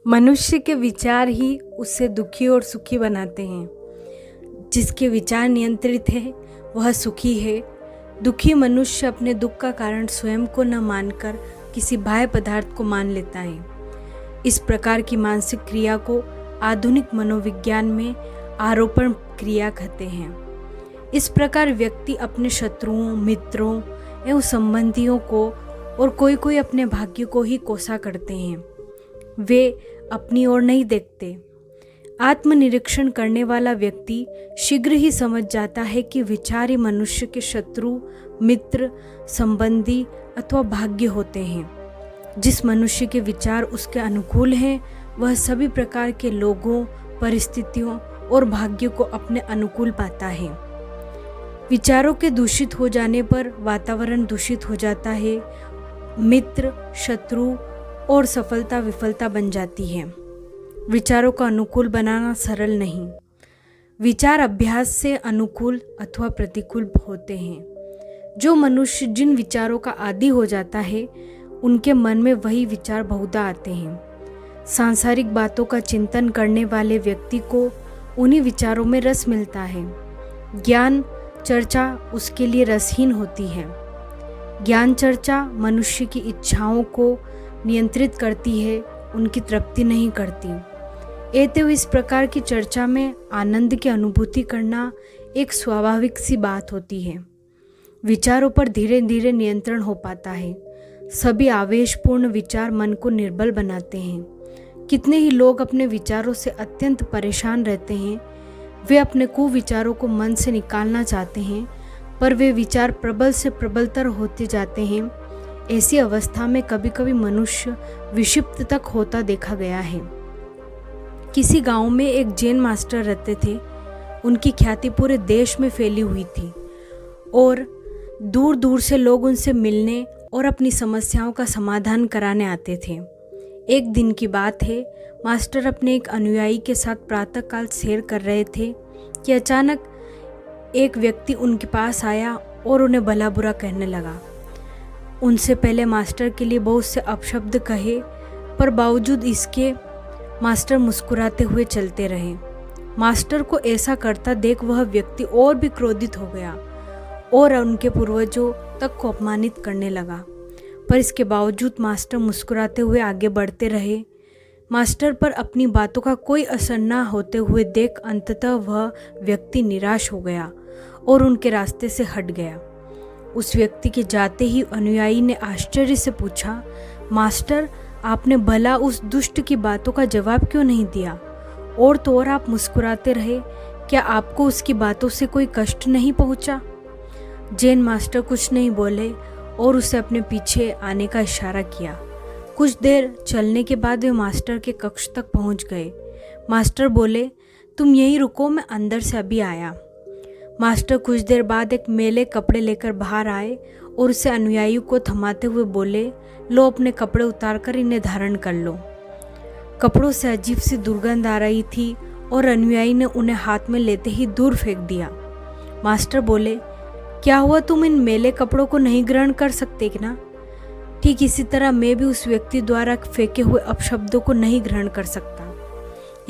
मनुष्य के विचार ही उसे दुखी और सुखी बनाते हैं। जिसके विचार नियंत्रित है वह सुखी है। दुखी मनुष्य अपने दुख का कारण स्वयं को न मानकर किसी बाह्य पदार्थ को मान लेता है। इस प्रकार की मानसिक क्रिया को आधुनिक मनोविज्ञान में आरोपण क्रिया कहते हैं। इस प्रकार व्यक्ति अपने शत्रुओं, मित्रों एवं संबंधियों को और कोई अपने भाग्य को ही कोसा करते हैं। वे अपनी ओर नहीं देखते। आत्मनिरीक्षण करने वाला व्यक्ति शीघ्र ही समझ जाता है कि विचार ही मनुष्य के शत्रु, मित्र, संबंधी अथवा भाग्य होते हैं। जिस मनुष्य के विचार उसके अनुकूल हैं वह सभी प्रकार के लोगों, परिस्थितियों और भाग्य को अपने अनुकूल पाता है। विचारों के दूषित हो जाने पर वातावरण दूषित हो जाता है। मित्र, शत्रु और सफलता विफलता बन जाती है। विचारों का अनुकूल बनाना सरल नहीं। विचार अभ्यास से अनुकूल अथवा प्रतिकूल होते हैं। जो मनुष्य जिन विचारों का आदी हो जाता है उनके मन में वही विचार बहुधा आते हैं। सांसारिक बातों का चिंतन करने वाले व्यक्ति को उन्हीं विचारों में रस मिलता है। ज्ञान चर्चा उसके लिए रसहीन होती है। ज्ञान चर्चा मनुष्य की इच्छाओं को नियंत्रित करती है, उनकी तृप्ति नहीं करती। अतएव इस प्रकार की चर्चा में आनंद की अनुभूति करना एक स्वाभाविक सी बात होती है। विचारों पर धीरे धीरे नियंत्रण हो पाता है। सभी आवेशपूर्ण विचार मन को निर्बल बनाते हैं। कितने ही लोग अपने विचारों से अत्यंत परेशान रहते हैं। वे अपने कुविचारों को मन से निकालना चाहते हैं, पर वे विचार प्रबल से प्रबलतर होते जाते हैं। ऐसी अवस्था में कभी कभी मनुष्य विक्षिप्त तक होता देखा गया है। किसी गांव में एक जैन मास्टर रहते थे। उनकी ख्याति पूरे देश में फैली हुई थी और दूर दूर से लोग उनसे मिलने और अपनी समस्याओं का समाधान कराने आते थे। एक दिन की बात है, मास्टर अपने एक अनुयायी के साथ प्रातःकाल सैर कर रहे थे कि अचानक एक व्यक्ति उनके पास आया और उन्हें भला बुरा कहने लगा। उनसे पहले मास्टर के लिए बहुत से अपशब्द कहे, पर बावजूद इसके मास्टर मुस्कुराते हुए चलते रहे। मास्टर को ऐसा करता देख वह व्यक्ति और भी क्रोधित हो गया और उनके पूर्वजों तक को अपमानित करने लगा। पर इसके बावजूद मास्टर मुस्कुराते हुए आगे बढ़ते रहे। मास्टर पर अपनी बातों का कोई असर न होते हुए देख अंततः वह व्यक्ति निराश हो गया और उनके रास्ते से हट गया। उस व्यक्ति के जाते ही अनुयायी ने आश्चर्य से पूछा, मास्टर, आपने भला उस दुष्ट की बातों का जवाब क्यों नहीं दिया? और तो और आप मुस्कुराते रहे। क्या आपको उसकी बातों से कोई कष्ट नहीं पहुंचा? जैन मास्टर कुछ नहीं बोले और उसे अपने पीछे आने का इशारा किया। कुछ देर चलने के बाद वे मास्टर के कक्ष तक पहुंच गए। मास्टर बोले, तुम यहीं रुको, मैं अंदर से अभी आया। मास्टर कुछ देर बाद एक मैले कपड़े लेकर बाहर आए और उसे अनुयायी को थमाते हुए बोले, लो अपने कपड़े उतारकर इन्हें धारण कर लो। कपड़ों से अजीब सी दुर्गंध आ रही थी और अनुयायी ने उन्हें हाथ में लेते ही दूर फेंक दिया। मास्टर बोले, क्या हुआ, तुम इन मैले कपड़ों को नहीं ग्रहण कर सकते कि ना? ठीक इसी तरह मैं भी उस व्यक्ति द्वारा फेंके हुए अपशब्दों को नहीं ग्रहण कर सकता।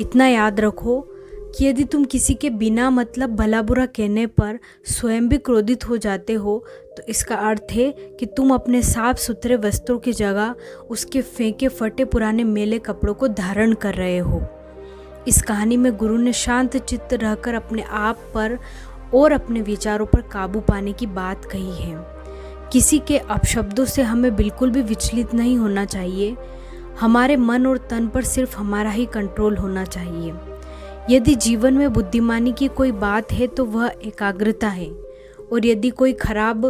इतना याद रखो कि यदि तुम किसी के बिना मतलब भला बुरा कहने पर स्वयं भी क्रोधित हो जाते हो तो इसका अर्थ है कि तुम अपने साफ सुथरे वस्त्रों की जगह उसके फेंके फटे पुराने मैले कपड़ों को धारण कर रहे हो। इस कहानी में गुरु ने शांत चित्त रहकर अपने आप पर और अपने विचारों पर काबू पाने की बात कही है। किसी के अपशब्दों से हमें बिल्कुल भी विचलित नहीं होना चाहिए। हमारे मन और तन पर सिर्फ हमारा ही कंट्रोल होना चाहिए। यदि जीवन में बुद्धिमानी की कोई बात है तो वह एकाग्रता है, और यदि कोई खराब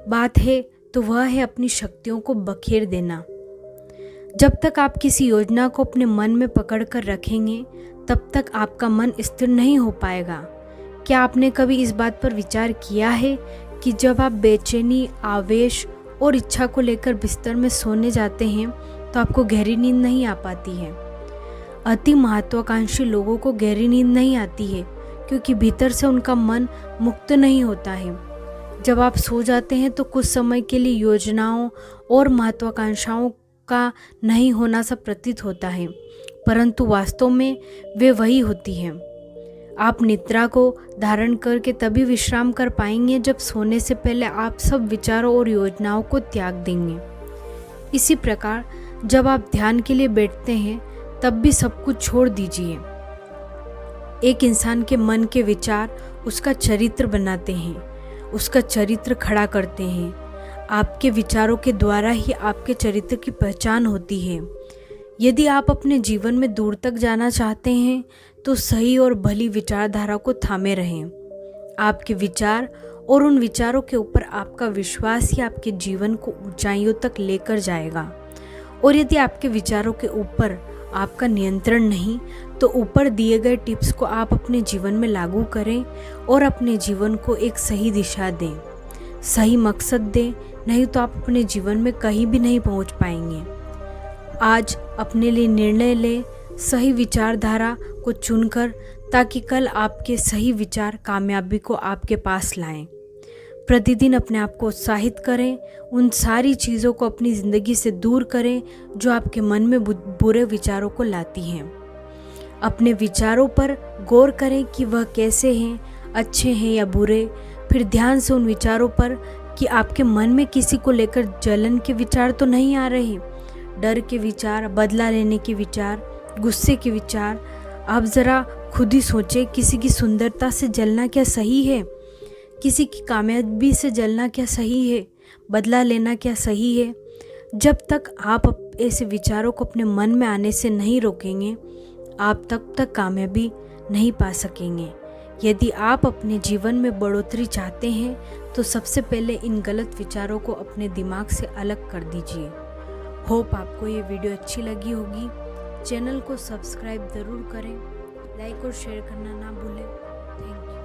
बात है तो वह है अपनी शक्तियों को बखेर देना। जब तक आप किसी योजना को अपने मन में पकड़ कर रखेंगे तब तक आपका मन स्थिर नहीं हो पाएगा। क्या आपने कभी इस बात पर विचार किया है कि जब आप बेचैनी, आवेश और इच्छा को लेकर बिस्तर में सोने जाते हैं तो आपको गहरी नींद नहीं आ पाती है? अति महत्वाकांक्षी लोगों को गहरी नींद नहीं आती है क्योंकि भीतर से उनका मन मुक्त नहीं होता है। जब आप सो जाते हैं तो कुछ समय के लिए योजनाओं और महत्वाकांक्षाओं का नहीं होना सा प्रतीत होता है, परंतु वास्तव में वे वही होती हैं। आप निद्रा को धारण करके तभी विश्राम कर पाएंगे जब सोने से पहले आप सब विचारों और योजनाओं को त्याग देंगे। इसी प्रकार जब आप ध्यान के लिए बैठते हैं तब भी सब कुछ छोड़ दीजिए। एक इंसान के मन के विचार उसका चरित्र बनाते हैं, उसका चरित्र खड़ा करते हैं। आपके विचारों के द्वारा ही आपके चरित्र की पहचान होती है। यदि आप अपने जीवन में दूर तक जाना चाहते हैं तो सही और भली विचारधारा को थामे रहें। आपके विचार और उन विचारों के ऊपर आपका विश्वास ही आपके जीवन को ऊंचाइयों तक लेकर जाएगा। और यदि आपके विचारों के ऊपर आपका नियंत्रण नहीं तो ऊपर दिए गए टिप्स को आप अपने जीवन में लागू करें और अपने जीवन को एक सही दिशा दें, सही मकसद दें, नहीं तो आप अपने जीवन में कहीं भी नहीं पहुंच पाएंगे। आज अपने लिए निर्णय लें, सही विचारधारा को चुनकर, ताकि कल आपके सही विचार कामयाबी को आपके पास लाएं। प्रतिदिन अपने आप को उत्साहित करें, उन सारी चीज़ों को अपनी ज़िंदगी से दूर करें जो आपके मन में बुरे विचारों को लाती हैं। अपने विचारों पर गौर करें कि वह कैसे हैं, अच्छे हैं या बुरे। फिर ध्यान से उन विचारों पर कि आपके मन में किसी को लेकर जलन के विचार तो नहीं आ रहे, डर के विचार, बदला लेने के विचार, गुस्से के विचार। आप ज़रा खुद ही सोचें, किसी की सुंदरता से जलना क्या सही है? किसी की कामयाबी से जलना क्या सही है? बदला लेना क्या सही है? जब तक आप ऐसे विचारों को अपने मन में आने से नहीं रोकेंगे, आप तब तक कामयाबी नहीं पा सकेंगे। यदि आप अपने जीवन में बढ़ोतरी चाहते हैं तो सबसे पहले इन गलत विचारों को अपने दिमाग से अलग कर दीजिए। होप आपको ये वीडियो अच्छी लगी होगी। चैनल को सब्सक्राइब ज़रूर करें, लाइक और शेयर करना ना भूलें। Thank you.